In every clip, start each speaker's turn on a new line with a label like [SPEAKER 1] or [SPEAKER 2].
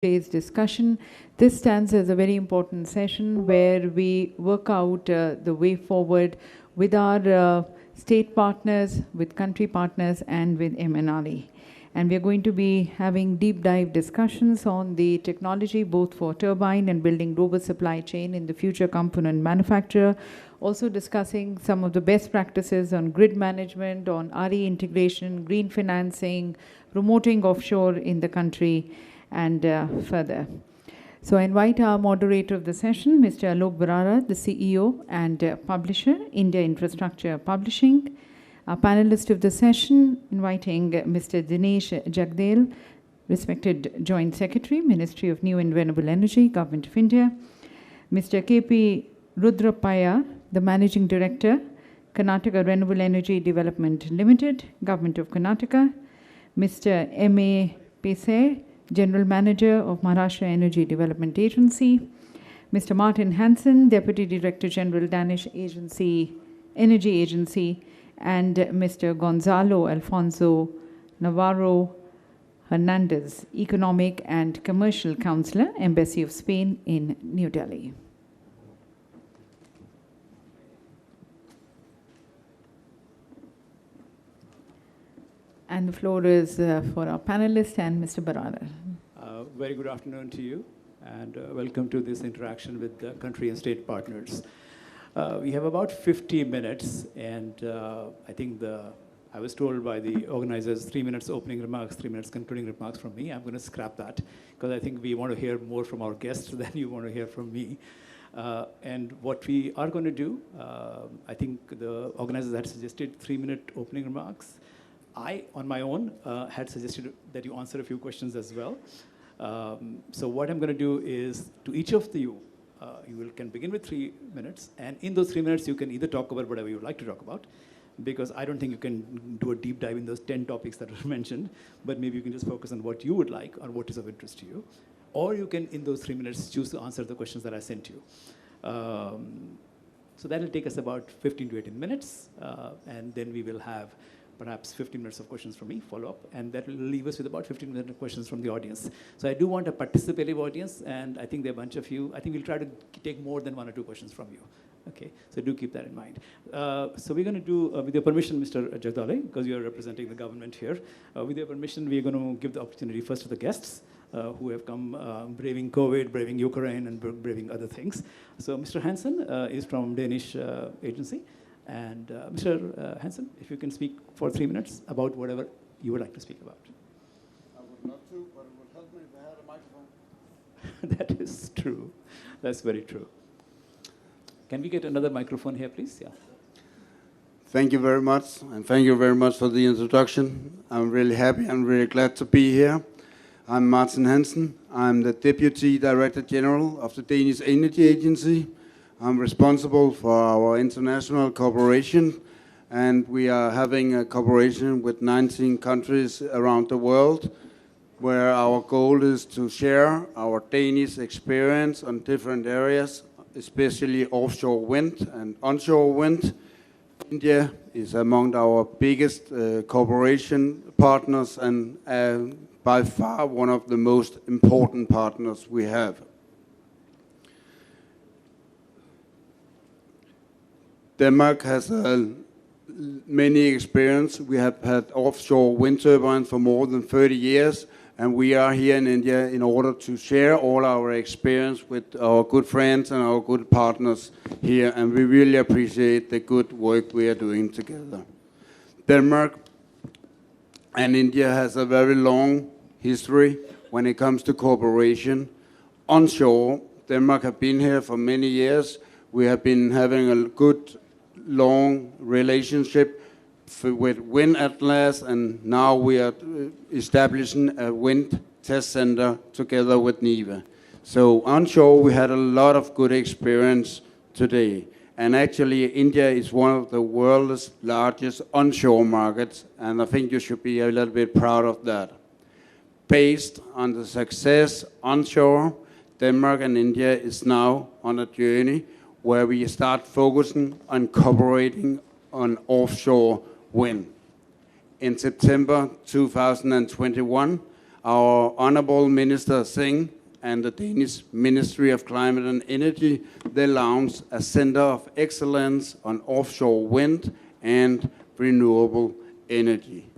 [SPEAKER 1] today's discussion. This stands as a very important session where we work out the way forward with our state partners, with country partners, and with MNRE. And we're going to be having deep dive discussions on the technology, both for turbine and building robust supply chain in the future component manufacturer. Also discussing some of the best practices on grid management, on RE integration, green financing, promoting offshore in the country, and further. So I invite our moderator of the session, Mr. Alok Barara, the CEO and publisher, India Infrastructure Publishing. Our panelist of the session, inviting Mr. Dinesh Jagdale, respected Joint Secretary, Ministry of New and Renewable Energy, Government of India. Mr. KP Rudrappaiah, the Managing Director, Karnataka Renewable Energy Development Limited, Government of Karnataka. Mr. M.A. Plis, General Manager of Maharashtra Energy Development Agency. Mr. Martin Hansen, Deputy Director General, Danish Energy Agency. And Mr. Gonzalo Alfonso Navarro Hernandez, Economic and Commercial Counselor, Embassy of Spain in New Delhi. And the floor is for our panelists and Mr. Barara.
[SPEAKER 2] Very good afternoon to you, and welcome to this interaction with the country and state partners. We have about 50 minutes, and I think I was told by the organizers 3 minutes opening remarks, 3 minutes concluding remarks from me. I'm going to scrap that because I think we want to hear more from our guests than you want to hear from me. And what we are going to do, I think the organizers had suggested 3-minute opening remarks. I, on my own, had suggested that you answer a few questions as well. So what I'm going to do is, to each of you can begin with 3 minutes, and in those 3 minutes, you can either talk about whatever you would like to talk about, because I don't think you can do a deep dive in those 10 topics that were mentioned, but maybe you can just focus on what you would like or what is of interest to you. Or you can, in those 3 minutes, choose to answer the questions that I sent you. So that will take us about 15 to 18 minutes, and then we will have perhaps 15 minutes of questions from me, follow up, and that will leave us with about 15 minutes of questions from the audience. So I do want a participative audience, and I think there are a bunch of you. I think we'll try to take more than 1 or 2 questions from you. Okay, so do keep that in mind. So we're going to do, with your permission, Mr. Jagdale, because you're representing the government here. With your permission, we're going to give the opportunity first to the guests who have come braving COVID, braving Ukraine, and braving other things. So Mr. Hansen is from Danish agency. And Mr. Hansen, if you can speak for 3 minutes about whatever you would like to speak about.
[SPEAKER 3] I would love to, but it would help me if I had a microphone.
[SPEAKER 2] That is true. That's very true. Can we get another microphone here, please? Yeah.
[SPEAKER 3] Thank you very much, and thank you very much for the introduction. I'm really happy and really glad to be here. I'm Martin Hansen. I'm the Deputy Director General of the Danish Energy Agency. I'm responsible for our international cooperation, and we are having a cooperation with 19 countries around the world, where our goal is to share our Danish experience on different areas, especially offshore wind and onshore wind. India is among our biggest cooperation partners and by far one of the most important partners we have. Denmark has many experience. We have had offshore wind turbines for more than 30 years, and we are here in India in order to share all our experience with our good friends and our good partners here, and we really appreciate the good work we are doing together. Denmark and India has a very long history when it comes to cooperation. Onshore, Denmark have been here for many years. We have been having a good long relationship with Wind Atlas, and now we are establishing a wind test center together with NIVA. So onshore, we had a lot of good experience today. And actually, India is one of the world's largest onshore markets, and I think you should be a little bit proud of that. Based on the success onshore, Denmark and India is now on a journey where we start focusing on cooperating on offshore wind. In September 2021, our Honorable Minister Singh and the Danish Ministry of Climate and Energy, they launched a Center of Excellence on offshore wind and renewable energy.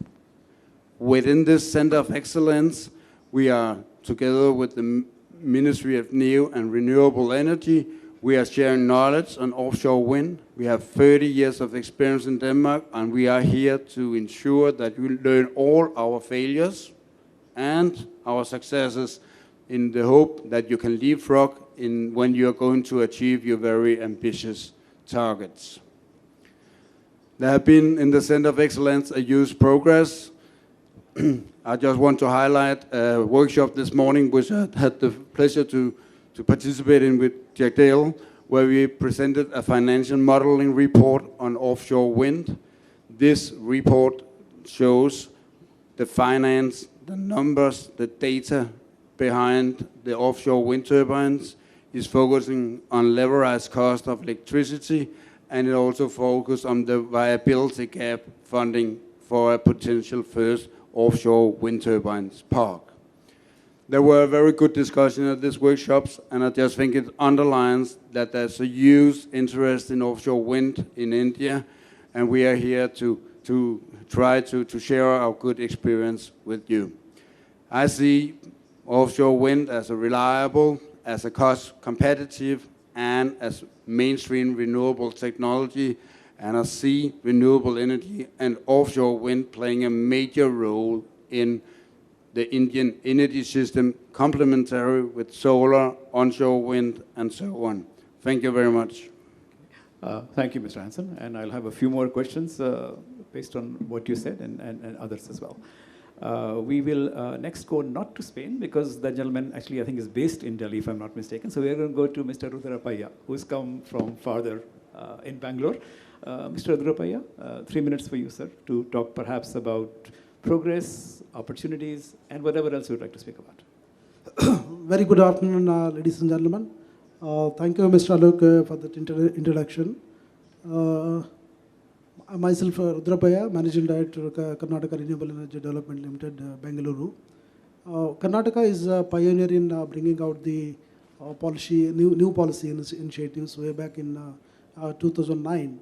[SPEAKER 3] Within this Center of Excellence, we are together with the Ministry of New and Renewable Energy, we are sharing knowledge on offshore wind. We have 30 years of experience in Denmark, and we are here to ensure that we learn all our failures and our successes in the hope that you can leapfrog when you are going to achieve your very ambitious targets. There have been in the Center of Excellence a huge progress. I just want to highlight a workshop this morning which I had the pleasure to participate in with Jack Dale, where we presented a financial modeling report on offshore wind. This report shows the finance, the numbers, the data behind the offshore wind turbines. Is focusing on levelized cost of electricity, and it also focuses on the viability gap funding for a potential first offshore wind turbines park. There were a very good discussion at these workshops, and I just think it underlines that there's a huge interest in offshore wind in India, and we are here to try to share our good experience with you. I see offshore wind as a reliable, as a cost competitive, and as mainstream renewable technology, and I see renewable energy and offshore wind playing a major role in the Indian energy system, complementary with solar, onshore wind, and so on. Thank you very much.
[SPEAKER 2] Thank you, Mr. Hansen, and I'll have a few more questions based on what you said and others as well. We will next go not to Spain, because the gentleman actually I think is based in Delhi, if I'm not mistaken. So we're going to go to Mr. Rudrappaiah, who's come from farther in Bangalore. Mr. Rudrappaiah, 3 minutes for you, sir, to talk perhaps about progress, opportunities, and whatever else you'd like to speak about.
[SPEAKER 4] Very good afternoon, ladies and gentlemen. Thank you, Mr. Alok, for that introduction. Myself, Rudrappaiah, Managing Director, Karnataka Renewable Energy Development Limited, Bengaluru. Karnataka is a pioneer in bringing out the new policy initiatives way back in 2009.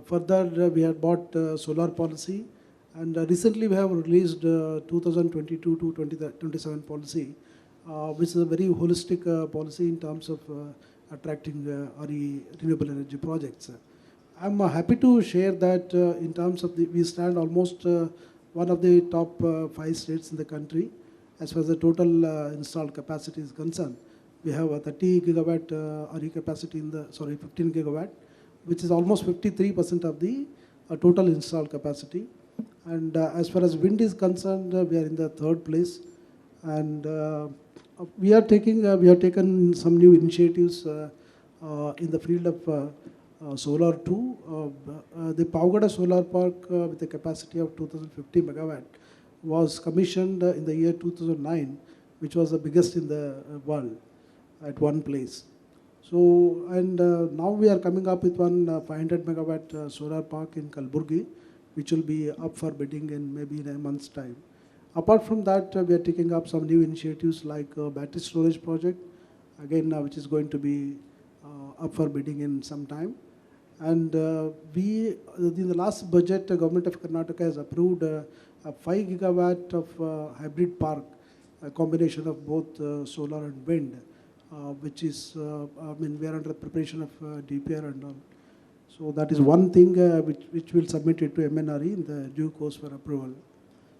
[SPEAKER 4] Further, we had bought solar policy, and recently we have released 2022 to 2027 policy, which is a very holistic policy in terms of attracting renewable energy projects. I'm happy to share that in terms of we stand almost one of the top 5 states in the country as far as the total installed capacity is concerned. We have a 30 gigawatt RE capacity 15 gigawatt, which is almost 53% of the total installed capacity. And as far as wind is concerned, we are in the 3rd place. And we have taken some new initiatives in the field of solar too. The Pavgada Solar Park with a capacity of 2050 megawatt was commissioned in the year 2009, which was the biggest in the world at one place. So, and now we are coming up with one 500 megawatt solar park in Kalburgi, which will be up for bidding in maybe in a month's time. Apart from that, we are taking up some new initiatives like battery storage project, again, which is going to be up for bidding in some time. And in the last budget, the government of Karnataka has approved a 5 gigawatt of hybrid park, a combination of both solar and wind, which is, we are under preparation of DPR and all. So that is one thing which will submit it to MNRE in the due course for approval.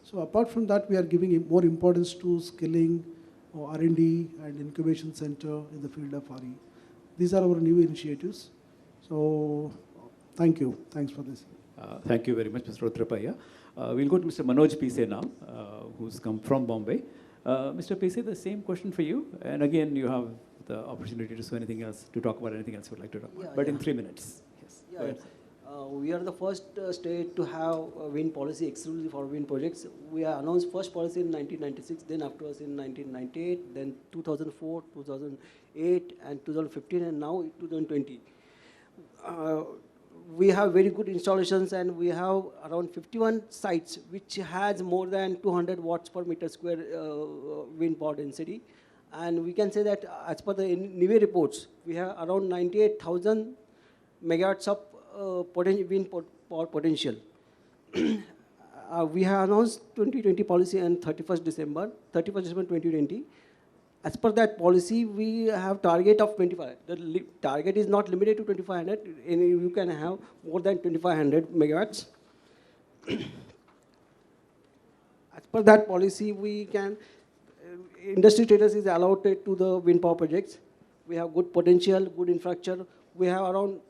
[SPEAKER 4] So apart from that, we are giving more importance to skilling, R&D and incubation center in the field of RE. These are our new initiatives. So thank you. Thanks for this.
[SPEAKER 2] Thank you very much, Mr. Rudrappaiah. We'll go to Mr. Manoj Pise now, who's come from Bombay. Mr. Pise, the same question for you. And again, you have the opportunity to say anything else, to talk about anything else you'd like to talk about. But in 3 minutes. Yes.
[SPEAKER 5] Yeah, we are the first state to have a wind policy exclusively for wind projects. We announced first policy in 1996, then afterwards in 1998, then 2004, 2008, and 2015, and now 2020. we have very good installations, and we have around 51 sites which has more than 200 watts per meter square wind power density. And we can say that as per the NIWE reports, we have around 98,000 megawatts of wind power potential. We have announced 2020 policy on 31st December 2020. As per that policy, we have target of 25. The target is not limited to 2,500. You can have more than 2,500 megawatts. As per that policy, we can, industry status is allotted to the wind power projects. We have good potential, good infrastructure. We have around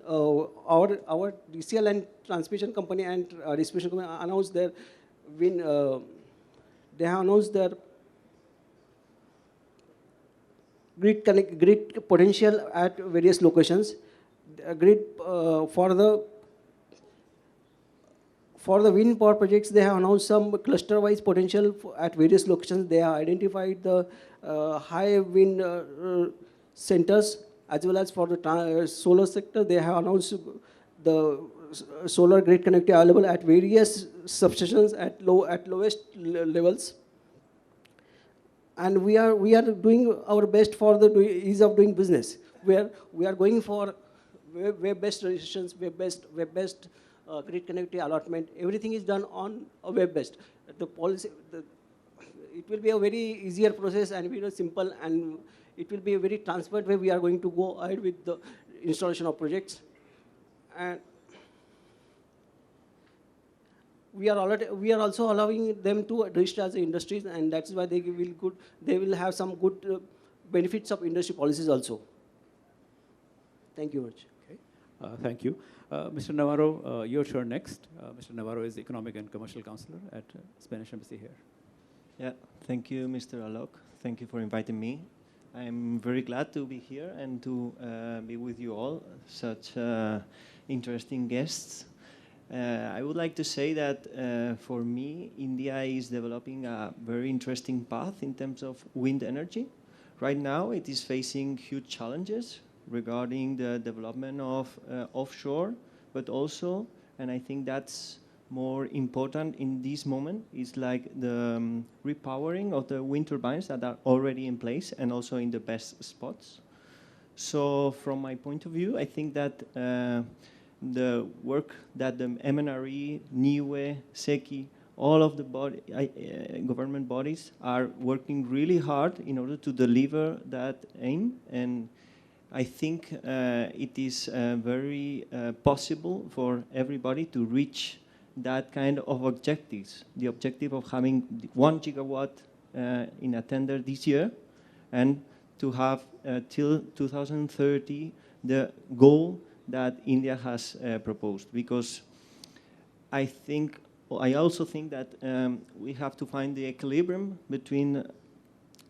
[SPEAKER 5] our DCL and transmission company and distribution company announced their wind. They have announced their grid potential at various locations. Grid for the wind power projects, they have announced some cluster-wise potential at various locations. They have identified the high wind centers, as well as for the solar sector. They have announced the solar grid connectivity available at various substations at lowest levels. And we are doing our best for the ease of doing business, where we are going for web-based registrations, web-based grid connectivity allotment. Everything is done on a web-based. The policy, it will be a very easier process and very simple, and it will be a very transparent way we are going to go ahead with the installation of projects. And we are also allowing them to register as industries, and that's why they will have some good benefits of industry policies also. Thank you very much.
[SPEAKER 2] Okay. Thank you. Mr. Navarro, your turn next. Mr. Navarro is Economic and Commercial Counselor at Spanish Embassy here.
[SPEAKER 6] Yeah, thank you, Mr. Alok. Thank you for inviting me. I'm very glad to be here and to be with you all, such interesting guests. I would like to say that for me, India is developing a very interesting path in terms of wind energy. Right now, it is facing huge challenges regarding the development of offshore, but also, and I think that's more important in this moment, is like the repowering of the wind turbines that are already in place and also in the best spots. So from my point of view, I think that the work that the MNRE, NIWE, SECI, all of the government bodies are working really hard in order to deliver that aim. And I think it is very possible for everybody to reach that kind of objectives. The objective of having 1 gigawatt in a tender this year, and to have till 2030 the goal that India has proposed. Because I also think that we have to find the equilibrium between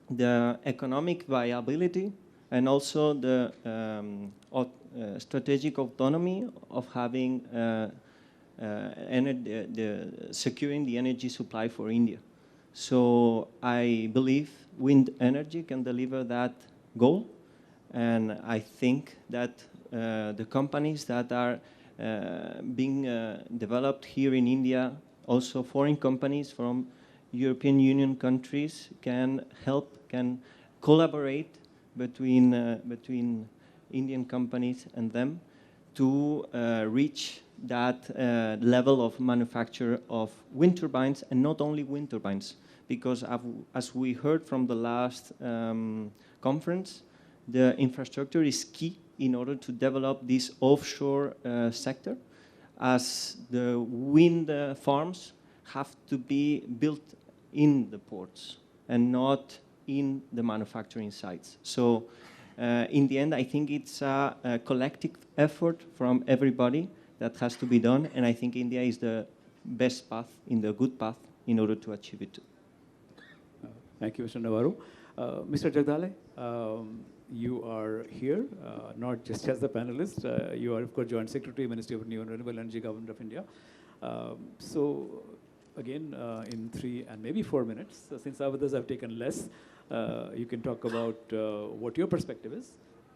[SPEAKER 6] the economic viability and also the strategic autonomy of having securing the energy supply for India. So I believe wind energy can deliver that goal, and I think that the companies that are being developed here in India, also foreign companies from European Union countries, can collaborate between Indian companies and them to reach that level of manufacture of wind turbines, and not only wind turbines, because as we heard from the last conference, the infrastructure is key in order to develop this offshore sector, as the wind farms have to be built in the ports and not in the manufacturing sites. So in the end, I think it's a collective effort from everybody that has to be done, and I think India is the best path, the good path, in order to achieve it.
[SPEAKER 2] Thank you, Mr. Navarro. Mr. Jagdale, you are here, not just as the panelist. You are, of course, Joint Secretary, Ministry of New and Renewable Energy, Government of India. So, again, in 3 and maybe 4 minutes, since others have taken less, you can talk about what your perspective is,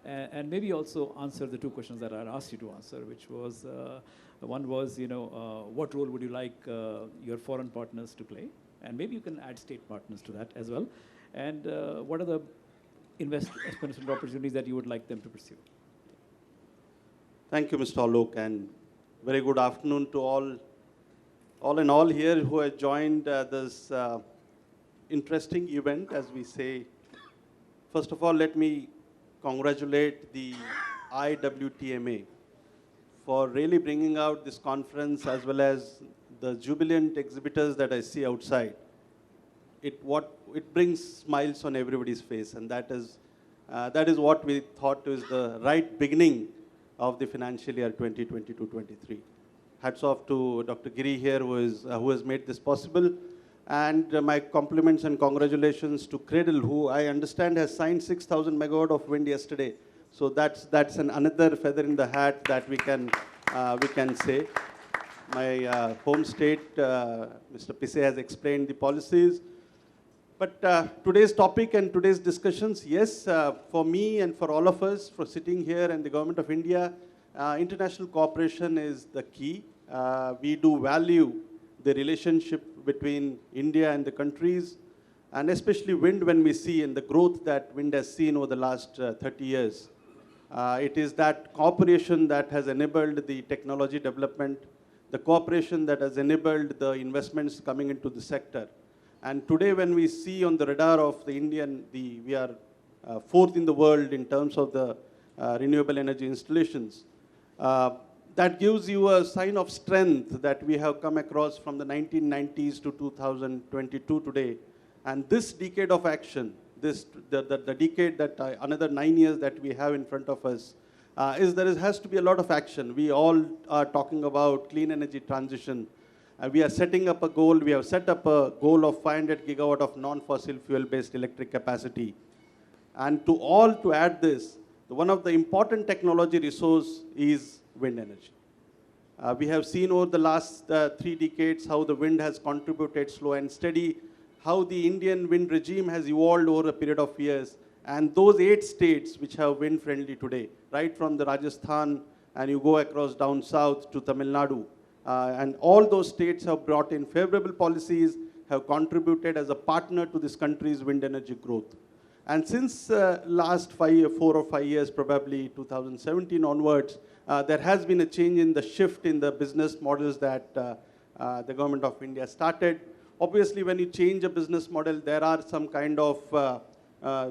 [SPEAKER 2] and maybe also answer the two questions that I asked you to answer, which was, one was, what role would you like your foreign partners to play? And maybe you can add state partners to that as well. And what are the investment opportunities that you would like them to pursue?
[SPEAKER 7] Thank you, Mr. Alok, and very good afternoon to all in all here who have joined this interesting event, as we say. First of all, let me congratulate the IWTMA for really bringing out this conference, as well as the jubilant exhibitors that I see outside. It brings smiles on everybody's face, and that is what we thought is the right beginning of the financial year 2022-23. Hats off to Dr. Giri here, who has made this possible. And my compliments and congratulations to KREDL, who I understand has signed 6,000 megawatt of wind yesterday. So that's another feather in the hat that we can say. My home state, Mr. Plis has explained the policies. But today's topic and today's discussions, yes, for me and for all of us, for sitting here and the Government of India, international cooperation is the key. We do value the relationship between India and the countries, and especially wind, when we see in the growth that wind has seen over the last 30 years. It is that cooperation that has enabled the technology development, the cooperation that has enabled the investments coming into the sector. And today, when we see on the radar of the Indian, we are fourth in the world in terms of the renewable energy installations. That gives you a sign of strength that we have come across from the 1990s to 2022 today. And this decade of action, the decade that another 9 years that we have in front of us, has to be a lot of action. We all are talking about clean energy transition. We are setting up a goal. We have set up a goal of 500 gigawatt of non-fossil fuel-based electric capacity. And to add this, one of the important technology resource is wind energy. We have seen over the last 3 decades how the wind has contributed slow and steady, how the Indian wind regime has evolved over a period of years. And those 8 states which have wind friendly today, right from the Rajasthan, and you go across down south to Tamil Nadu, and all those states have brought in favorable policies, have contributed as a partner to this country's wind energy growth. And since last 4 or 5 years, probably 2017 onwards, there has been a change in the shift in the business models that the Government of India started. Obviously, when you change a business model, there are some kind of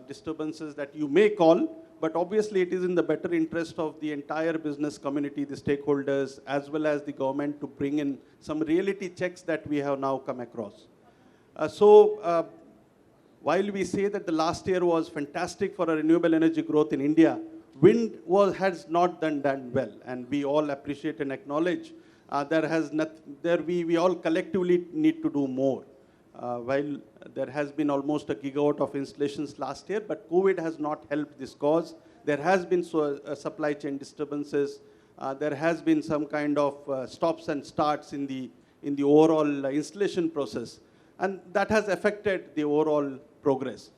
[SPEAKER 7] disturbances that you may call, but obviously it is in the better interest of the entire business community, the stakeholders, as well as the government, to bring in some reality checks that we have now come across. While we say that the last year was fantastic for a renewable energy growth in India, wind has not done well, and we all appreciate and acknowledge we all collectively need to do more. While there has been almost a gigawatt of installations last year, but COVID has not helped this cause. There has been supply chain disturbances. There has been some kind of stops and starts in the overall installation process, and that has affected the overall progress.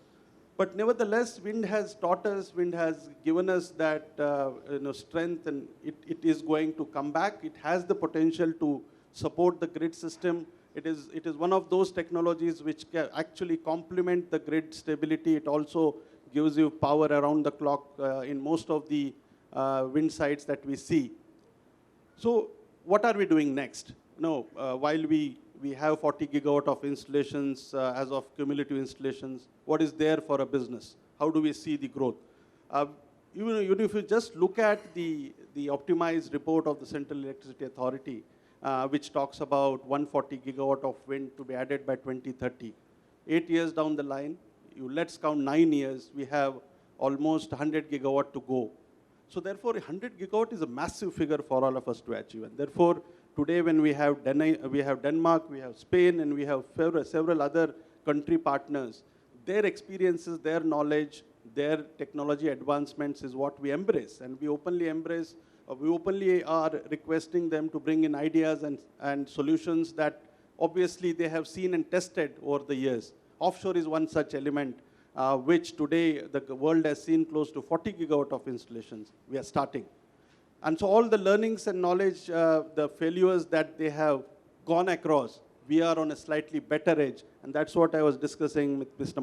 [SPEAKER 7] But nevertheless, wind has taught us, wind has given us that strength, and it is going to come back. It has the potential to support the grid system. It is one of those technologies which can actually complement the grid stability. It also gives you power around the clock in most of the wind sites that we see. So what are we doing next? While we have 40 gigawatt of installations as of cumulative installations, what is there for a business? How do we see the growth? If you just look at the optimized report of the Central Electricity Authority, which talks about 140 gigawatt of wind to be added by 2030. 8 years down the line, let's count 9 years, we have almost 100 gigawatt to go. So therefore, 100 gigawatt is a massive figure for all of us to achieve. And therefore, today when we have Denmark, we have Spain, and we have several other country partners, their experiences, their knowledge, their technology advancements is what we embrace. And we openly embrace. We openly are requesting them to bring in ideas and solutions that obviously they have seen and tested over the years. Offshore is one such element. which today the world has seen close to 40 gigawatt of installations. We are starting. And so all the learnings and knowledge, the failures that they have gone across, we are on a slightly better edge. And that's what I was discussing with Mr.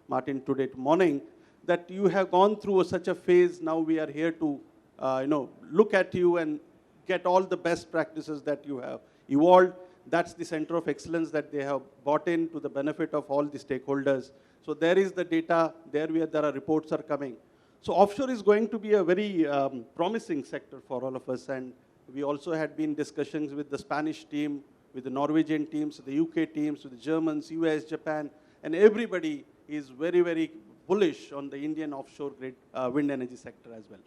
[SPEAKER 7] Martin today morning, that you have gone through such a phase. Now we are here to look at you and get all the best practices that you have evolved. That's the center of excellence that they have brought in to the benefit of all the stakeholders. So there is the data, there are reports are coming. So offshore is going to be a very promising sector for all of us. And we also had been discussions with the Spanish team, with the Norwegian teams, the UK teams, with the Germans, US, Japan, and everybody is very, very bullish on the Indian offshore grid, wind energy sector as well.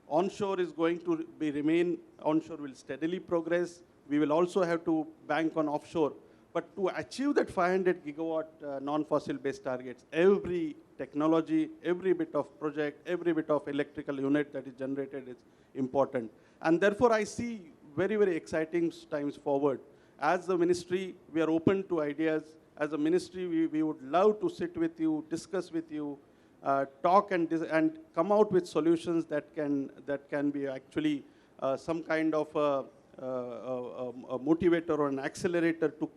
[SPEAKER 7] Onshore is going to remain, onshore will steadily progress. We will also have to bank on offshore. But to achieve that 500 gigawatt non-fossil based targets, every technology, every bit of project, every bit of electrical unit that is generated is important. And therefore, I see very, very exciting times forward. As the ministry, we are open to ideas. As a ministry, we would love to sit with you, discuss with you, talk and come out with solutions that can be actually some kind of a motivator or an accelerator to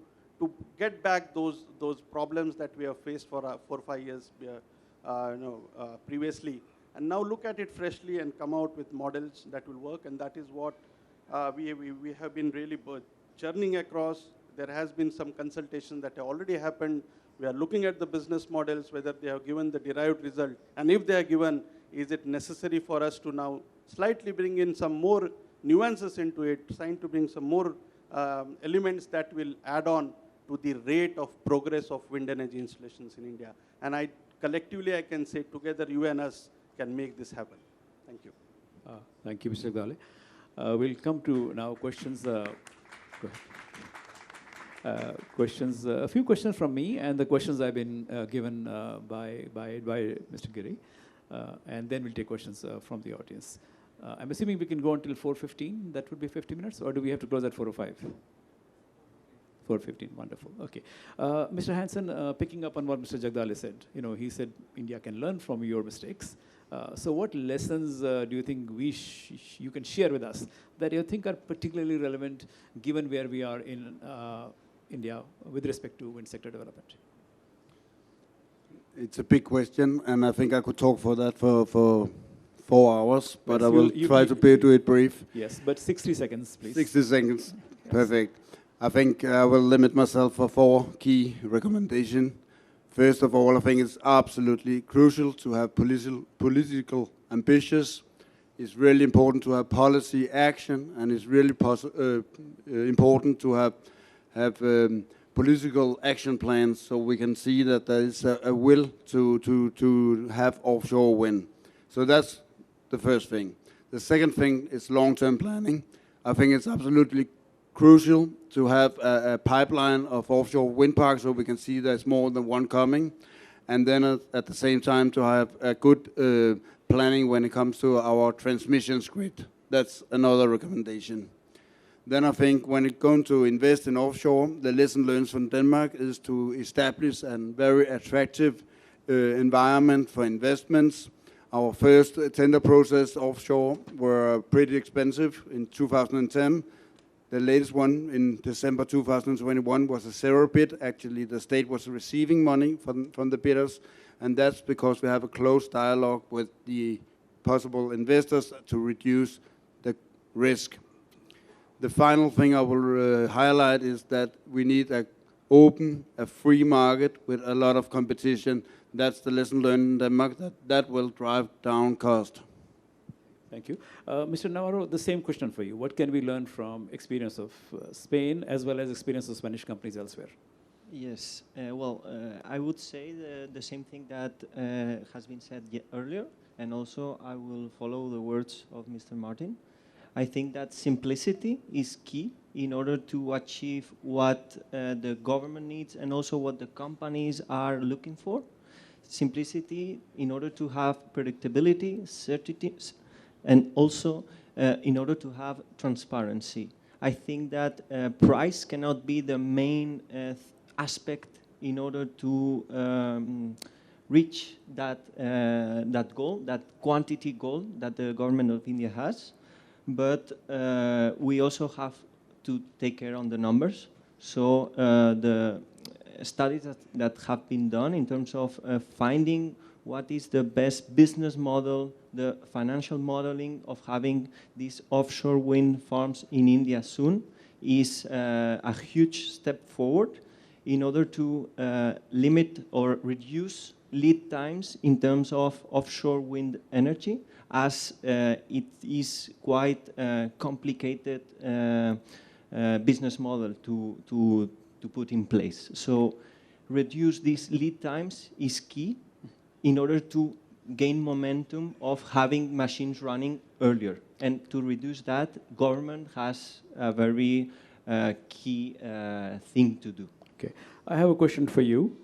[SPEAKER 7] get back those problems that we have faced for 4 or 5 years previously, and now look at it freshly and come out with models that will work. And that is what we have been really churning across. There has been some consultation that have already happened. We are looking at the business models, whether they have given the derived result, and if they are given, is it necessary for us to now slightly bring in some more nuances into it, trying to bring some more elements that will add on to the rate of progress of wind energy installations in India. And collectively, I can say together, you and us can make this happen. Thank you.
[SPEAKER 2] Thank you, Mr. Gale. We'll come to now questions. Go ahead. Questions. A few questions from me, and the questions I've been given by Mr. Giri, and then we'll take questions from the audience. I'm assuming we can go until 4:15. That would be 50 minutes, or do we have to close at 4:05? 4:15. Wonderful. Okay, Mr. Hansen, picking up on what Mr. Jagdale said, he said India can learn from your mistakes. So what lessons do you think you can share with us that you think are particularly relevant given where we are in India with respect to wind sector development?
[SPEAKER 3] It's a big question, and I think I could talk for that for 4 hours, but yes, I will try to do it brief.
[SPEAKER 2] Yes, but 60 seconds, please.
[SPEAKER 3] 60 seconds. Yes. Perfect. I think I will limit myself for 4 key recommendations. First of all, I think it's absolutely crucial to have political ambitions. It's really important to have policy action, and it's really important to have political action plans so we can see that there is a will to have offshore wind. So that's the first thing. The second thing is long-term planning. I think it's absolutely crucial to have a pipeline of offshore wind parks so we can see there's more than one coming. And then at the same time to have a good planning when it comes to our transmission grid. That's another recommendation. Then I think when it's going to invest in offshore, the lesson learned from Denmark is to establish a very attractive environment for investments. Our first tender process offshore were pretty expensive in 2010. The latest one in December 2021 was a zero bid. Actually, the state was receiving money from the bidders, and that's because we have a close dialogue with the possible investors to reduce the risk. The final thing I will highlight is that we need an open, free market with a lot of competition. That's the lesson learned in Denmark, that will drive down cost.
[SPEAKER 2] Thank you. Mr. Navarro, the same question for you. What can we learn from experience of Spain as well as experience of Spanish companies elsewhere?
[SPEAKER 6] Yes, I would say the same thing that has been said earlier, and also I will follow the words of Mr. Martin. I think that simplicity is key in order to achieve what the government needs and also what the companies are looking for. Simplicity in order to have predictability, certainty, and also in order to have transparency. I think that price cannot be the main aspect in order to reach that goal, that quantity goal that the government of India has. But we also have to take care on the numbers. So the studies that have been done in terms of finding what is the best business model, the financial modeling of having these offshore wind farms in India soon is a huge step forward in order to limit or reduce lead times in terms of offshore wind energy, as it is quite a complicated business model to put in place. So reduce these lead times is key in order to gain momentum of having machines running earlier. And to reduce that, government has a very key thing to do.
[SPEAKER 2] Okay, I have a question for you,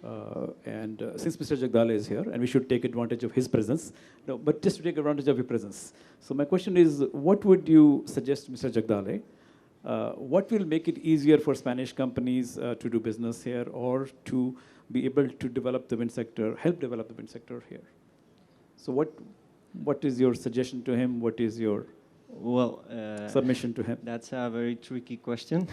[SPEAKER 2] since Mr. Jagdale is here, and we should take advantage of his presence, no, but just to take advantage of your presence. So my question is, what would you suggest, Mr. Jagdale? What will make it easier for Spanish companies to do business here, or to be able to develop the wind sector, help develop the wind sector here? So what is your suggestion to him? What is your submission to him?
[SPEAKER 6] That's a very tricky question,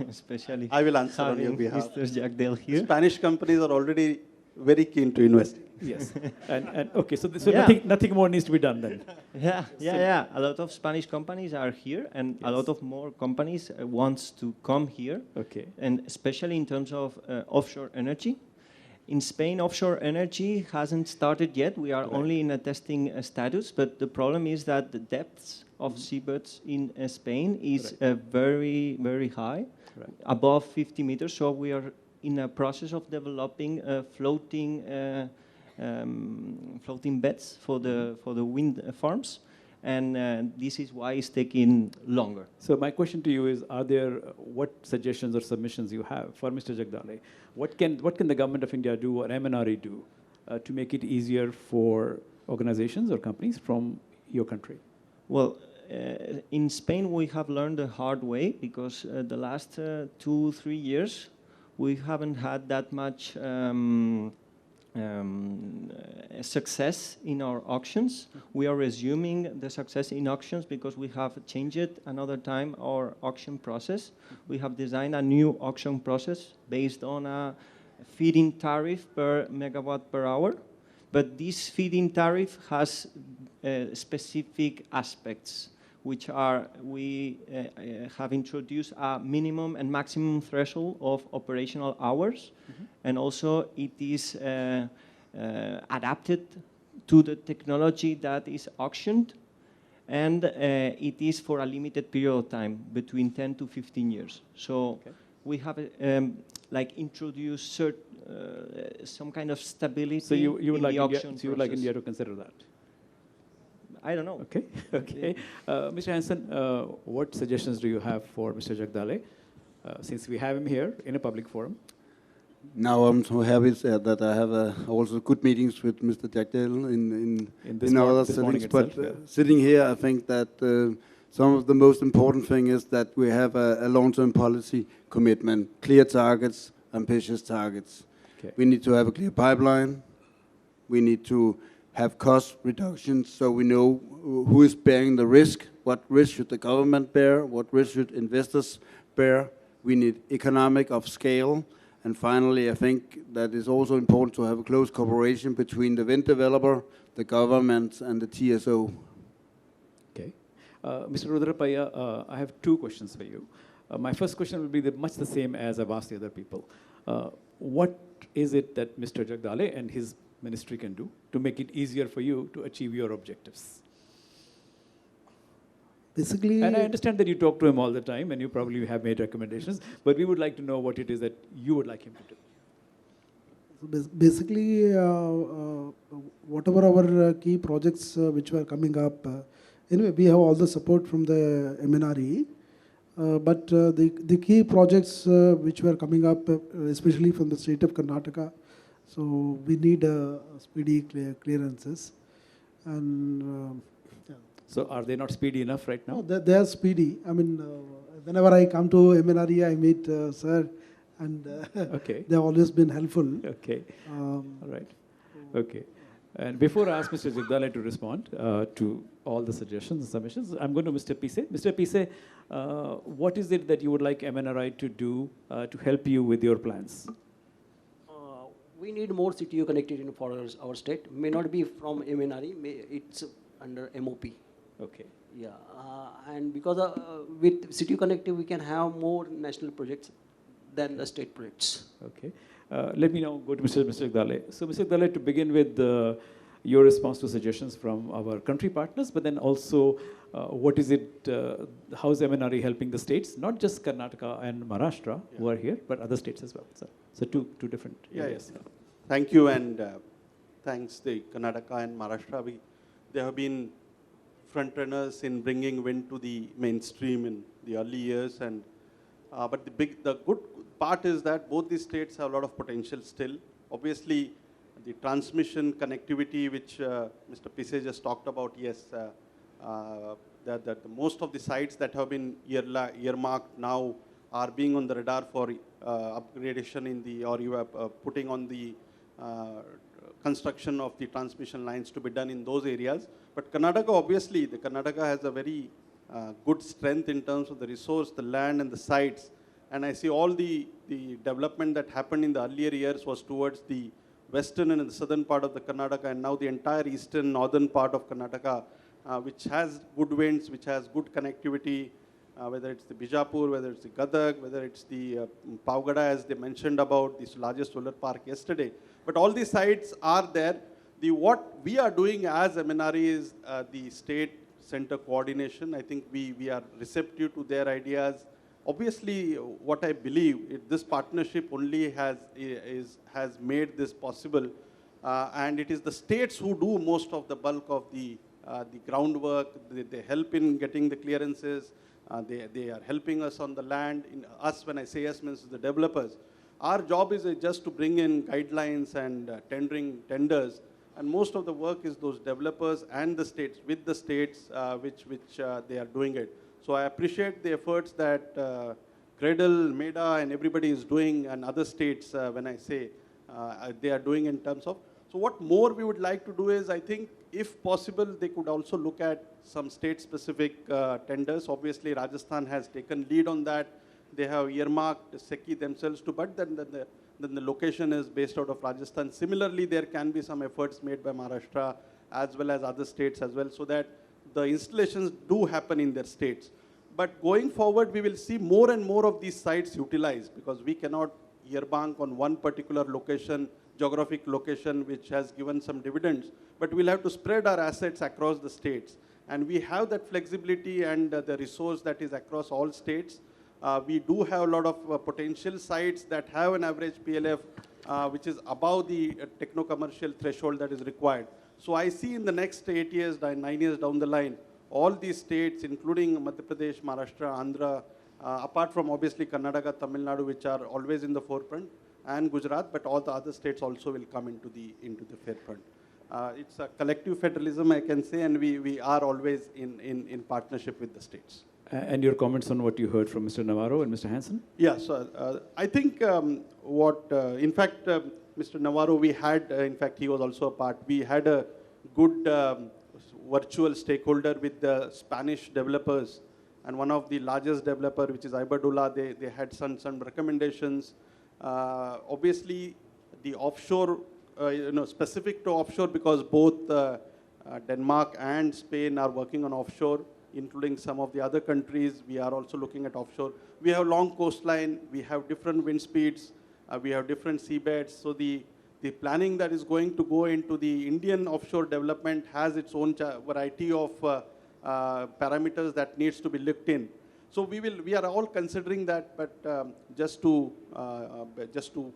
[SPEAKER 6] especially
[SPEAKER 7] I will answer on your behalf.
[SPEAKER 6] Mr. Jagdale here.
[SPEAKER 7] Spanish companies are already very keen to invest.
[SPEAKER 2] Yes, and okay, so nothing more needs to be done then.
[SPEAKER 6] Yeah. A lot of Spanish companies are here, and a lot of more companies wants to come here.
[SPEAKER 2] Okay.
[SPEAKER 6] And especially in terms of offshore energy. In Spain, offshore energy hasn't started yet. We are only in a testing status, but the problem is that the depths of seabeds in Spain is very, very high, above 50 meters. So we are in a process of developing floating beds for the wind farms, and this is why it's taking longer.
[SPEAKER 2] So my question to you is: what suggestions or submissions you have for Mr. Jagdale? What can the government of India do, or MNRE do, to make it easier for organizations or companies from your country?
[SPEAKER 6] Well, in Spain we have learned the hard way, because the last 2-3 years we haven't had that much success in our auctions. We are resuming the success in auctions because we have changed another time our auction process. We have designed a new auction process based on a feed-in tariff per megawatt per hour. But this feed-in tariff has specific aspects, which are we have introduced a minimum and maximum threshold of operational hours, and also it is adapted to the technology that is auctioned, and it is for a limited period of time, between 10 to 15 years. So we have introduced some kind of stability.
[SPEAKER 2] So you would like
[SPEAKER 6] India
[SPEAKER 2] to consider that?
[SPEAKER 6] I don't know.
[SPEAKER 2] Okay. Mr. Hansen, what suggestions do you have for Mr. Jagdale, since we have him here in a public forum?
[SPEAKER 3] Now I'm so happy that I have also good meetings with Mr. Jagdale in other settings. But sitting here, I think that some of the most important thing is that we have a long-term policy commitment, clear targets, ambitious targets.
[SPEAKER 2] Okay.
[SPEAKER 3] We need to have a clear pipeline. We need to have cost reductions so we know who is bearing the risk, what risk should the government bear, what risk should investors bear. We need economic of scale. And finally, I think that it's also important to have a close cooperation between the wind developer, the government, and the TSO.
[SPEAKER 2] Okay. Mr. Rudrappaiah, I have 2 questions for you. My first question will be much the same as I've asked the other people. What is it that Mr. Jagdale and his ministry can do to make it easier for you to achieve your objectives?
[SPEAKER 4] Basically,
[SPEAKER 2] and I understand that you talk to him all the time and you probably have made recommendations, but we would like to know what it is that you would like him to do.
[SPEAKER 4] Basically, whatever our key projects which were coming up, anyway, we have all the support from the MNRE, but the key projects which were coming up, especially from the state of Karnataka, so we need speedy clearances. And
[SPEAKER 2] so are they not speedy enough right now?
[SPEAKER 4] No, they are speedy. I mean, whenever I come to MNRE, I meet sir, and they have always been helpful.
[SPEAKER 2] Okay. All right. Okay. And before I ask Mr. Jagdale to respond to all the suggestions and submissions, I'm going to Mr. Pise. Mr. Pise, what is it that you would like MNRI to do to help you with your plans?
[SPEAKER 5] We need more CTU connectivity for our state. May not be from MNRE, it's under MOP.
[SPEAKER 2] Okay.
[SPEAKER 5] Yeah, and because with CTU connectivity, we can have more national projects than the state projects.
[SPEAKER 2] Okay. Let me now go to Mr. Jagdale. So, Mr. Jagdale, to begin with your response to suggestions from our country partners, but then also what is it, how is MNRE helping the states, not just Karnataka and Maharashtra who are here, but other states as well. So two different areas.
[SPEAKER 7] Yes. Thank you, and thanks the Karnataka and Maharashtra. They have been front runners in bringing wind to the mainstream in the early years, and but the good part is that both these states have a lot of potential still. Obviously, the transmission connectivity, which Mr. Pise just talked about, yes, that most of the sites that have been earmarked now are being on the radar for upgradation in the, or you are putting on the construction of the transmission lines to be done in those areas. But Karnataka, obviously, the Karnataka has a very good strength in terms of the resource, the land and the sites. And I see all the development that happened in the earlier years was towards the western and the southern part of the Karnataka, and now the entire eastern, northern part of Karnataka, which has good winds, which has good connectivity, whether it's the Bijapur, whether it's the Gadag, whether it's the Pavgada, as they mentioned about this largest solar park yesterday. But all these sites are there. What we are doing as MNRE is the state center coordination. I think we are receptive to their ideas. Obviously, what I believe, this partnership only has made this possible, and it is the states who do most of the bulk of the groundwork. They help in getting the clearances. They are helping us on the land. Us, when I say us, means the developers. Our job is just to bring in guidelines and tenders, and most of the work is those developers and the states, with the states which they are doing it. So I appreciate the efforts that KREDL, MEDA, and everybody is doing, and other states, when I say they are doing in terms of. So what more we would like to do is, I think, if possible, they could also look at some state-specific tenders. Obviously, Rajasthan has taken lead on that. They have earmarked SECI themselves to, but then the location is based out of Rajasthan. Similarly, there can be some efforts made by Maharashtra as well as other states as well, so that the installations do happen in their states. But going forward, we will see more and more of these sites utilized, because we cannot earmark on one particular location, geographic location, which has given some dividends. But we'll have to spread our assets across the states. And we have that flexibility and the resource that is across all states. We do have a lot of potential sites that have an average PLF which is above the techno-commercial threshold that is required. So I see in the next 8 years, 9 years down the line, all these states, including Madhya Pradesh, Maharashtra, Andhra, apart from obviously Karnataka, Tamil Nadu, which are always in the forefront, and Gujarat, but all the other states also will come into the forefront. It's a collective federalism, I can say, and we are always in partnership with the states.
[SPEAKER 2] And your comments on what you heard from Mr. Navarro and Mr. Hansen?
[SPEAKER 7] Yeah, so I think in fact, Mr. Navarro, we had, in fact, he was also a part, we had a good virtual stakeholder with the Spanish developers, and one of the largest developer, which is Iberdrola, they had some recommendations. Obviously, the offshore, specific to offshore, because both Denmark and Spain are working on offshore, including some of the other countries, we are also looking at offshore. We have long coastline, we have different wind speeds, we have different seabeds. So the planning that is going to go into the Indian offshore development has its own variety of parameters that needs to be looked in. So we are all considering that, but just to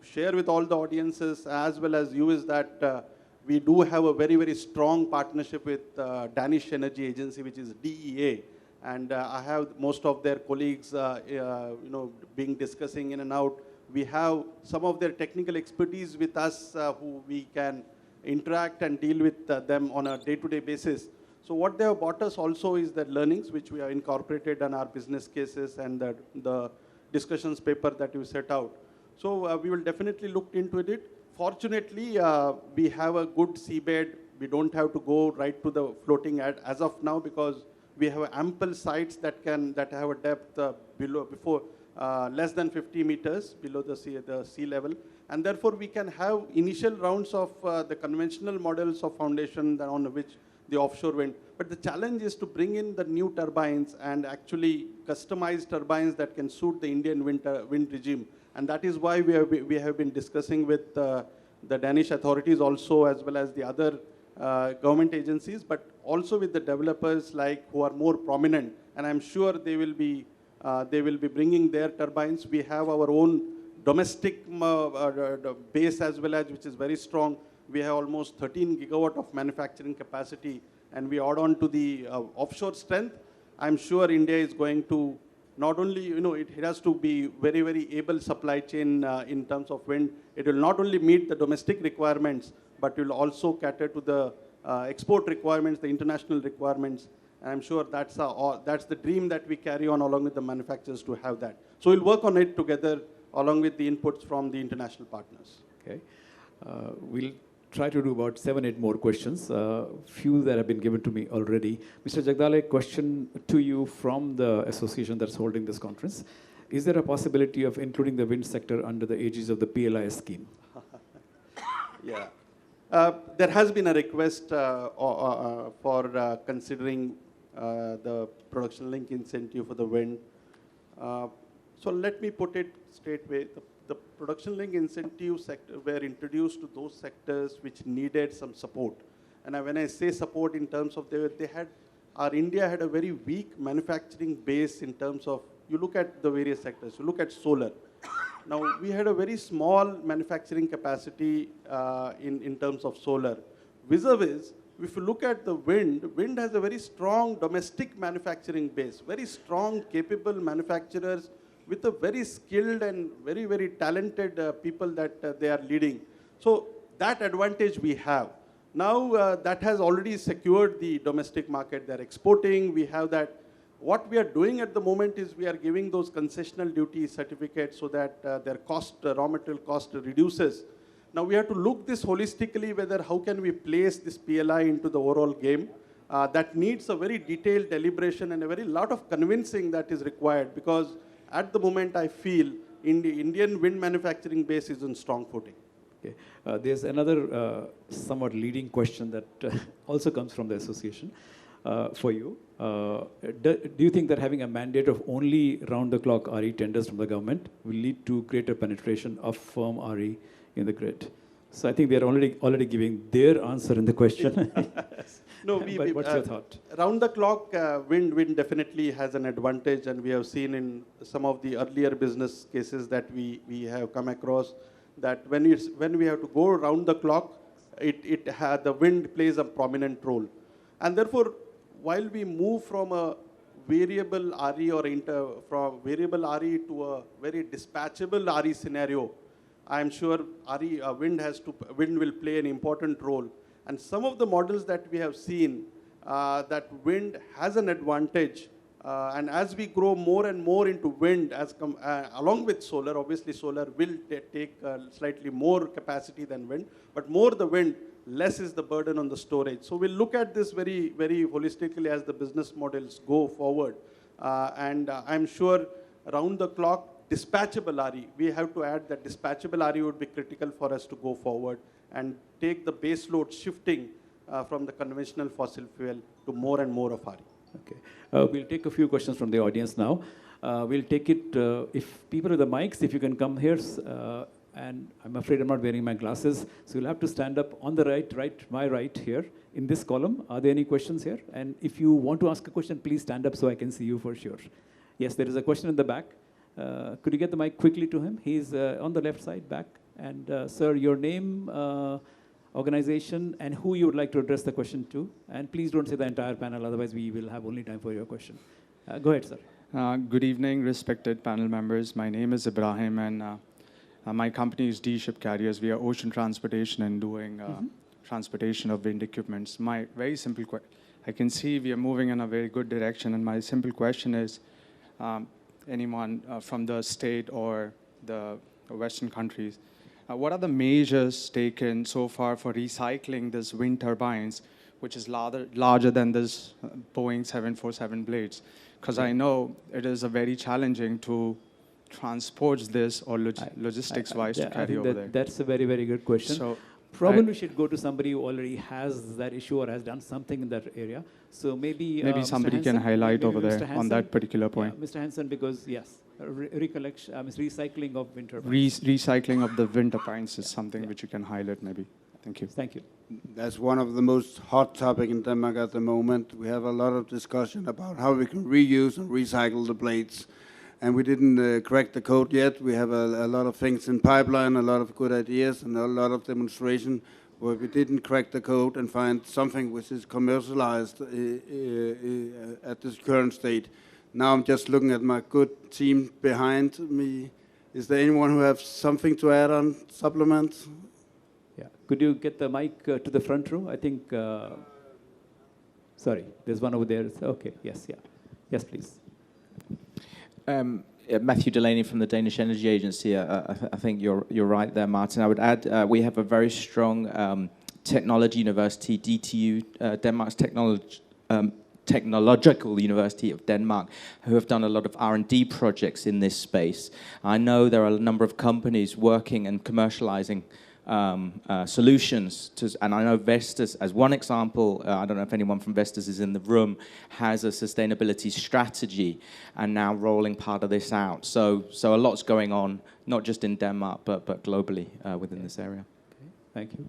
[SPEAKER 7] share with all the audiences as well as you is that we do have a very, very strong partnership with Danish Energy Agency, which is DEA. And I have most of their colleagues, being discussing in and out. We have some of their technical expertise with us who we can interact and deal with them on a day-to-day basis. So what they have brought us also is the learnings, which we have incorporated in our business cases and the discussions paper that you set out. So we will definitely look into it. fortunately, we have a good seabed. We don't have to go right to the floating as of now, because we have ample sites that have a depth less than 50 meters below the sea level. And therefore, we can have initial rounds of the conventional models of foundation on which the offshore wind. But the challenge is to bring in the new turbines and actually customize turbines that can suit the Indian wind regime. And that is why we have been discussing with the Danish authorities also, as well as the other government agencies, but also with the developers who are more prominent. And I'm sure they will be bringing their turbines. We have our own domestic base as well, which is very strong. We have almost 13 gigawatt of manufacturing capacity, and we add on to the offshore strength. I'm sure India is going to not only, it has to be very, very able supply chain in terms of wind. It will not only meet the domestic requirements, but will also cater to the export requirements, the international requirements. And I'm sure that's the dream that we carry on along with the manufacturers to have that. So we'll work on it together along with the inputs from the international partners.
[SPEAKER 2] Okay. We'll try to do about 7-8 more questions. Few that have been given to me already. Mr. Jagdale, question to you from the association that's holding this conference. Is there a possibility of including the wind sector under the aegis of the PLI scheme?
[SPEAKER 7] Yeah. There has been a request for considering the production link incentive for the wind. So let me put it straightway. The production link incentive sector were introduced to those sectors which needed some support. And when I say support in terms of India had a very weak manufacturing base in terms of, you look at the various sectors, you look at solar. Now, we had a very small manufacturing capacity in terms of solar. Vis-a-vis, if you look at the wind has a very strong domestic manufacturing base, very strong, capable manufacturers with a very skilled and very, very talented people that they are leading. So that advantage we have. Now, that has already secured the domestic market. They're exporting. We have that. What we are doing at the moment is we are giving those concessional duty certificates so that their cost, raw material cost reduces. Now we have to look this holistically, whether how can we place this PLI into the overall game. That needs a very detailed deliberation and a very lot of convincing that is required, because at the moment I feel the Indian wind manufacturing base is on strong footing.
[SPEAKER 2] Okay. There's another somewhat leading question that also comes from the association for you. Do you think that having a mandate of only round-the-clock RE tenders from the government will lead to greater penetration of firm RE in the grid? So I think they are already giving their answer in the question.
[SPEAKER 7] No,
[SPEAKER 2] but what's your thought?
[SPEAKER 7] Round-the-clock wind definitely has an advantage, and we have seen in some of the earlier business cases that we have come across that when we have to go round the clock, the wind plays a prominent role, and therefore, while we move from a variable RE from variable RE to a very dispatchable RE scenario, I am sure wind will play an important role. And some of the models that we have seen, that wind has an advantage. And as we grow more and more into wind, along with solar, obviously solar will take slightly more capacity than wind, but more the wind, less is the burden on the storage. So we'll look at this very, very holistically as the business models go forward. And I'm sure round the clock, dispatchable RE, we have to add that dispatchable RE would be critical for us to go forward and take the base load shifting from the conventional fossil fuel to more and more of RE.
[SPEAKER 2] Okay. We'll take a few questions from the audience now. We'll take it, if people with the mics, if you can come here, and I'm afraid I'm not wearing my glasses, so you'll have to stand up on the my right here in this column. Are there any questions here? And if you want to ask a question, please stand up so I can see you for sure. Yes, there is a question in the back. Could you get the mic quickly to him? He's on the left side, back. And sir, your name, organization, and who you would like to address the question to. And please don't say the entire panel, otherwise we will have only time for your question. Go ahead, sir.
[SPEAKER 8] Good evening, respected panel members. My name is Ibrahim, and my company is D-Ship Carriers. We are ocean transportation and doing transportation of wind equipments. My very simple question, I can see we are moving in a very good direction, and my simple question is, anyone from the state or the Western countries, what are the measures taken so far for recycling this wind turbines, which is larger than this Boeing 747 blades? Because I know it is a very challenging to transport this or logistics-wise to carry over there.
[SPEAKER 2] That's a very, very good question.
[SPEAKER 8] So
[SPEAKER 2] probably we should go to somebody who already has that issue or has done something in that area. So maybe
[SPEAKER 8] somebody
[SPEAKER 2] Mr.
[SPEAKER 8] can
[SPEAKER 2] Hansen,
[SPEAKER 8] highlight
[SPEAKER 2] maybe
[SPEAKER 8] over there
[SPEAKER 2] Mr.
[SPEAKER 8] on
[SPEAKER 2] Hansen.
[SPEAKER 8] that particular point.
[SPEAKER 2] Yeah, Mr. Hansen, because yes, recycling of wind turbines.
[SPEAKER 8] Recycling of the wind turbines is something which you can highlight maybe. Thank you.
[SPEAKER 2] Thank you.
[SPEAKER 3] That's one of the most hot topics in Denmark at the moment. We have a lot of discussion about how we can reuse and recycle the blades. And we didn't crack the code yet. We have a lot of things in pipeline, a lot of good ideas, and a lot of demonstration where we didn't crack the code and find something which is commercialized at this current state. Now I'm just looking at my good team behind me. Is there anyone who has something to add on, supplement?
[SPEAKER 2] Yeah. Could you get the mic to the front row? I think, sorry, there's one over there. Okay, yes, yeah. Yes, please.
[SPEAKER 9] Matthew Delaney from the Danish Energy Agency. I think you're right there, Martin. I would add we have a very strong technology university, DTU, Denmark's Technological University of Denmark, who have done a lot of R&D projects in this space. I know there are a number of companies working and commercializing solutions, and I know Vestas, as one example, I don't know if anyone from Vestas is in the room, has a sustainability strategy and now rolling part of this out. So a lot's going on, not just in Denmark, but globally within this area.
[SPEAKER 2] Okay, thank you.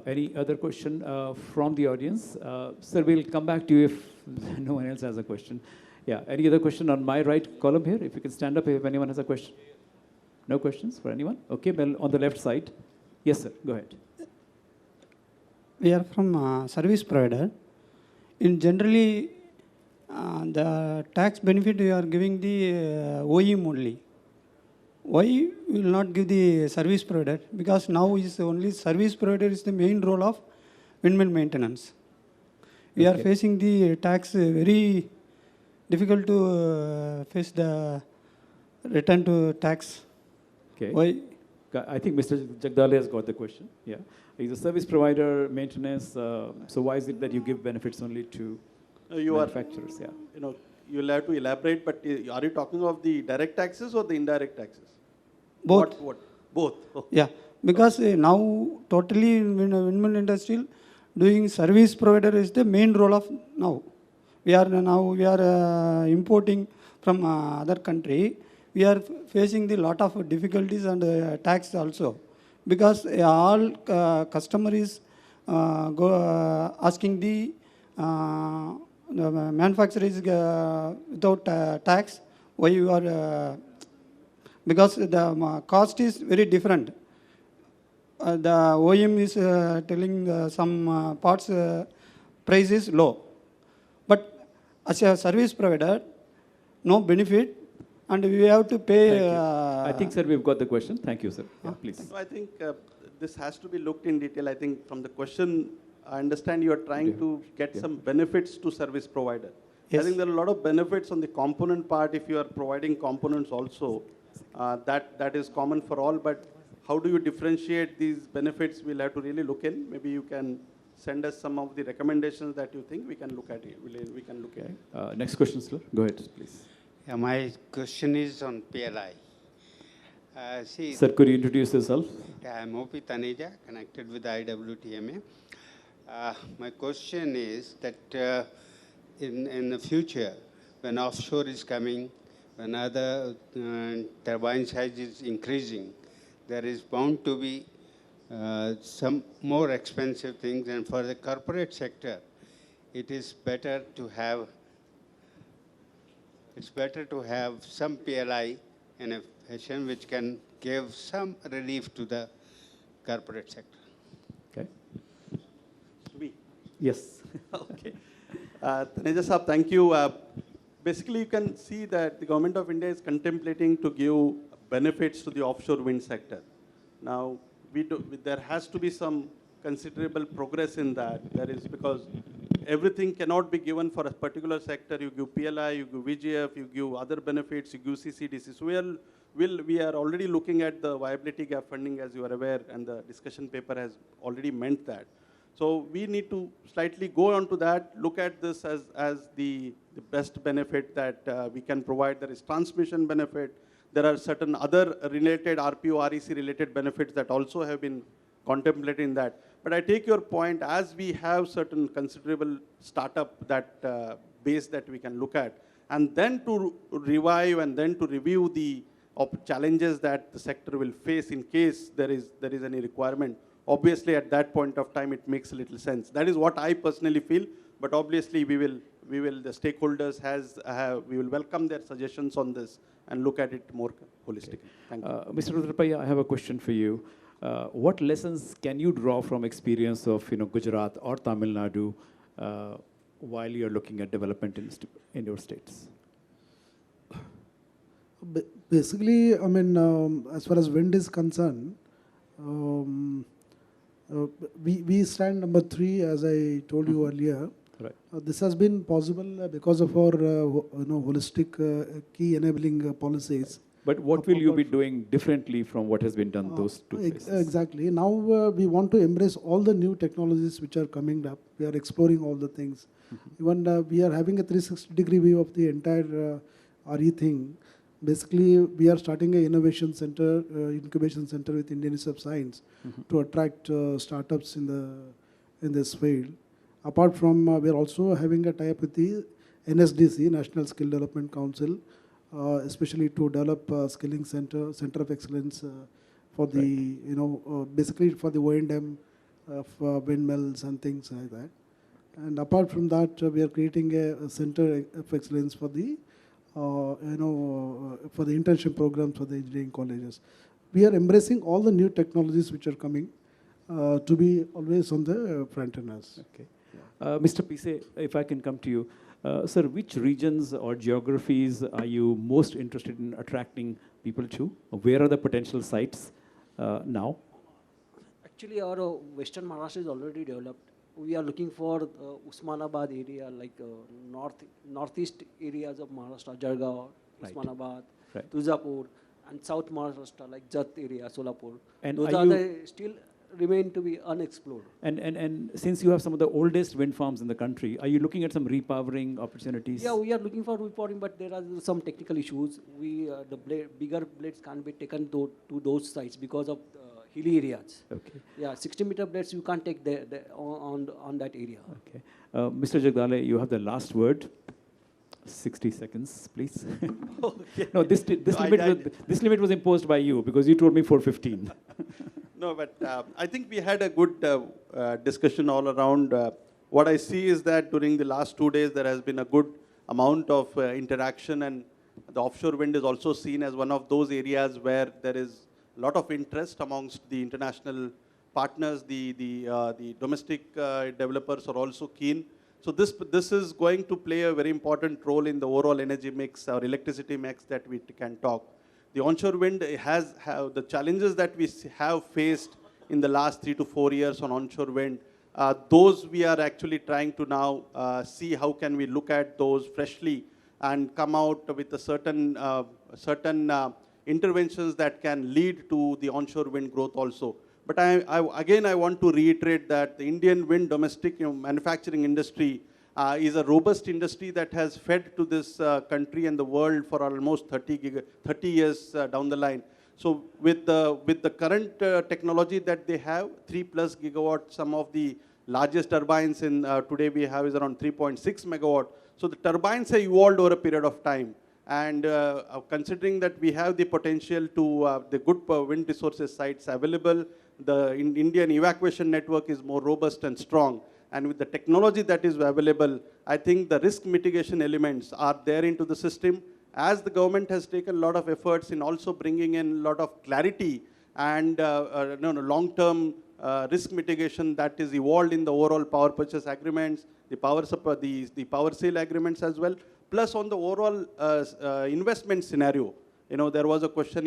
[SPEAKER 2] Any other question from the audience? Sir, we'll come back to you if no one else has a question. Yeah, any other question on my right column here? If you can stand up if anyone has a question. No questions for anyone? Okay, well, on the left side. Yes, sir, go ahead.
[SPEAKER 10] We are from service provider. In generally, the tax benefit we are giving the OEM only. Why we will not give the service provider? Because now is only service provider is the main role of windmill maintenance. We are facing the tax very difficult to face the return to tax.
[SPEAKER 2] Okay.
[SPEAKER 10] Why?
[SPEAKER 2] I think Mr. Jagdale has got the question. Yeah, he's a service provider, maintenance. So why is it that you give benefits only to manufacturers? Yeah.
[SPEAKER 7] You'll have to elaborate. But are you talking of the direct taxes or the indirect taxes?
[SPEAKER 10] Both.
[SPEAKER 7] What? Both. Oh.
[SPEAKER 10] Yeah, because now totally in windmill industry, doing service provider is the main role of now. We are importing from other country. We are facing the lot of difficulties and tax also, because all customer is asking the manufacturer is without tax. Why you are? Because the cost is very different. The OEM is telling some parts price is low, but as a service provider, no benefit. And we have to pay.
[SPEAKER 2] I think, sir, we've got the question. Thank you, sir. Yeah, please.
[SPEAKER 7] So I think this has to be looked in detail. I think from the question, I understand you are trying to get some benefits to service provider. Yes. I think there are a lot of benefits on the component part if you are providing components also. That is common for all. But how do you differentiate these benefits? We'll have to really look in. Maybe you can send us some of the recommendations that you think we can look at it. We can look at it.
[SPEAKER 2] Next question, sir. Go ahead, please.
[SPEAKER 11] Yeah, my question is on PLI.
[SPEAKER 2] Sir, could you introduce yourself?
[SPEAKER 11] I'm O.P. Taneja, connected with IWTMA. My question is that in the future, when offshore is coming, when other turbine size is increasing, there is bound to be some more expensive things. And for the corporate sector, it is better to have some PLI in a fashion which can give some relief to the corporate sector.
[SPEAKER 2] Okay. Yes.
[SPEAKER 7] Okay. Taneja Saab, thank you. Basically, you can see that the government of India is contemplating to give benefits to the offshore wind sector. Now, there has to be some considerable progress in that. That is because everything cannot be given for a particular sector. You give PLI, you give VGF, you give other benefits, you give CCDC. So we are already looking at the viability gap funding, as you are aware, and the discussion paper has already meant that. So we need to slightly go on to that, look at this as the best benefit that we can provide. There is transmission benefit. There are certain other related RPO, REC related benefits that also have been contemplated in that. But I take your point, as we have certain considerable startup that base that we can look at, and then to revive and then to review the challenges that the sector will face in case there is any requirement. Obviously, at that point of time, it makes a little sense. That is what I personally feel. But obviously, the stakeholders we will welcome their suggestions on this and look at it more holistically. Thank you.
[SPEAKER 2] Mr. Rudrappaiah, I have a question for you. What lessons can you draw from experience of Gujarat or Tamil Nadu while you're looking at development in your states?
[SPEAKER 4] Basically, I mean, as far as wind is concerned, we stand number 3, as I told you earlier.
[SPEAKER 2] Right.
[SPEAKER 4] This has been possible because of our holistic key enabling policies.
[SPEAKER 2] But what will you be doing differently from what has been done those 2 places?
[SPEAKER 4] Exactly. Now we want to embrace all the new technologies which are coming up. We are exploring all the things. Even we are having a 360-degree view of the entire RE thing. Basically, we are starting an innovation center, incubation center with Indian Institute of Science to attract startups in this field. Apart from, we are also having a tie-up with the NSDC, National Skill Development Council, especially to develop a skilling center of excellence for the, basically for the O&M of windmills and things like that. And apart from that, we are creating a center of excellence for the for the internship programs for the engineering colleges. We are embracing all the new technologies which are coming to be always on the front runners.
[SPEAKER 2] Okay. Mr. Plis, if I can come to you. Sir, which regions or geographies are you most interested in attracting people to? Where are the potential sites now?
[SPEAKER 5] Actually, our Western Maharashtra is already developed. We are looking for Usmanabad area, like northeast areas of Maharashtra, Jalgaon, Usmanabad, Tuzapur, and South Maharashtra, like Jat area, Solapur.
[SPEAKER 2] And
[SPEAKER 5] those are still remain to be unexplored.
[SPEAKER 2] And since you have some of the oldest wind farms in the country, are you looking at some repowering opportunities?
[SPEAKER 5] Yeah, we are looking for repowering, but there are some technical issues. Bigger blades can't be taken to those sites because of hilly areas.
[SPEAKER 2] Okay.
[SPEAKER 5] Yeah, 60-meter blades you can't take on that area.
[SPEAKER 2] Okay. Mr. Jagdale, you have the last word. 60 seconds, please.
[SPEAKER 7] Okay.
[SPEAKER 2] No, this limit was imposed by you because you told me 4:15.
[SPEAKER 7] No, but I think we had a good discussion all around. What I see is that during the last 2 days, there has been a good amount of interaction, and the offshore wind is also seen as one of those areas where there is a lot of interest amongst the international partners. The domestic developers are also keen. So this is going to play a very important role in the overall energy mix or electricity mix that we can talk. The onshore wind has the challenges that we have faced in the last 3 to 4 years on onshore wind. Those we are actually trying to now see how can we look at those freshly and come out with a certain interventions that can lead to the onshore wind growth also. But I want to reiterate that the Indian wind domestic manufacturing industry is a robust industry that has fed to this country and the world for almost 30 years down the line. So with the current technology that they have, 3+ gigawatts, some of the largest turbines in today we have is around 3.6 megawatt. So the turbines have evolved over a period of time. And considering that we have the potential to the good wind resources sites available, the Indian evacuation network is more robust and strong. And with the technology that is available, I think the risk mitigation elements are there into the system. As the government has taken a lot of efforts in also bringing in a lot of clarity and long-term risk mitigation that is evolved in the overall power purchase agreements, the power sale agreements as well. Plus on the overall investment scenario, there was a question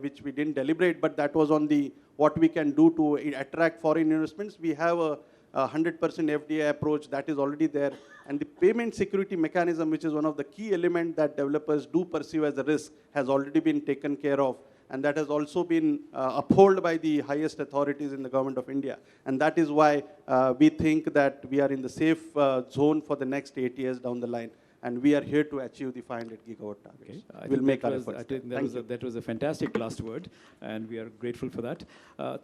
[SPEAKER 7] which we didn't deliberate, but that was on what we can do to attract foreign investments. We have 100% FDI approach, that is already there. And the payment security mechanism, which is one of the key elements that developers do perceive as a risk, has already been taken care of. And that has also been upheld by the highest authorities in the government of India. And that is why we think that we are in the safe zone for the next 8 years down the line. And we are here to achieve the 500 gigawatt target.
[SPEAKER 2] Okay.
[SPEAKER 7] We'll make our efforts.
[SPEAKER 2] I think that was a fantastic last word, and we are grateful for that.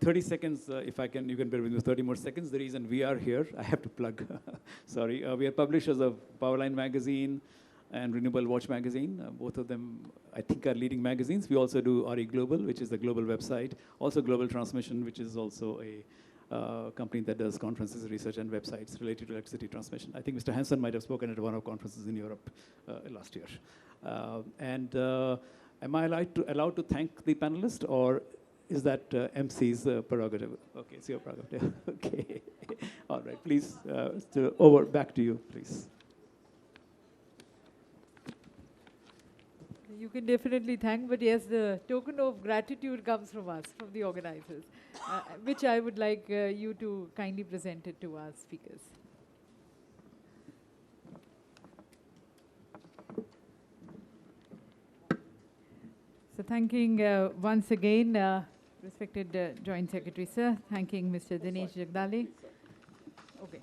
[SPEAKER 2] 30 seconds, if I can, you can bear with me 30 more seconds. The reason we are here, I have to plug, sorry, we are publishers of Powerline Magazine and Renewable Watch Magazine. Both of them, I think, are leading magazines. We also do RE Global, which is the global website. Also Global Transmission, which is also a company that does conferences, research, and websites related to electricity transmission. I think Mr. Hansen might have spoken at one of our conferences in Europe last year. Am I allowed to thank the panelists, or is that MC's prerogative? Okay, it's your prerogative. Okay. All right, please, back to you, please.
[SPEAKER 1] You can definitely thank, but yes, the token of gratitude comes from us, from the organizers, which I would like you to kindly present it to our speakers. So thanking once again, respected Joint Secretary Sir, thanking Mr. Dinesh Jagdale. Okay,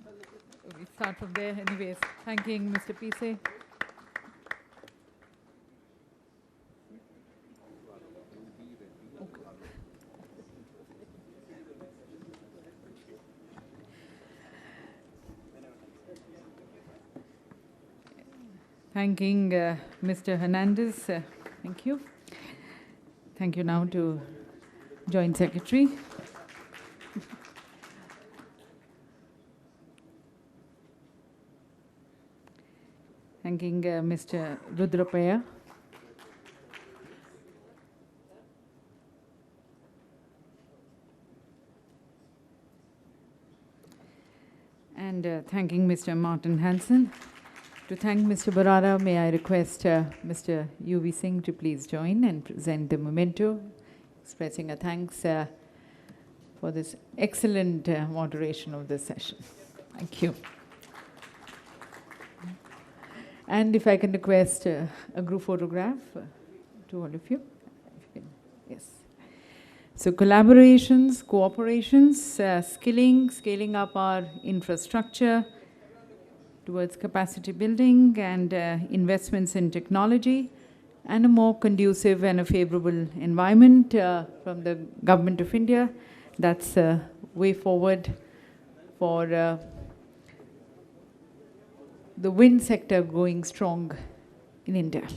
[SPEAKER 1] we start from there anyways. Thanking Mr. Plis. Thanking Mr. Hernandez, thank you. Thank you now to Joint Secretary. Thanking Mr. Rudrappaiah. And thanking Mr. Martin Hansen. To thank Mr. Barara, may I request Mr. U.V. Singh to please join and present the memento, expressing a thanks for this excellent moderation of this session. Thank you. And if I can request a group photograph to all of you. If you can. Yes. So collaborations, cooperations, scaling up our infrastructure towards capacity building and investments in technology, and a more conducive and a favorable environment from the Government of India. That's a way forward for the wind sector going strong in India.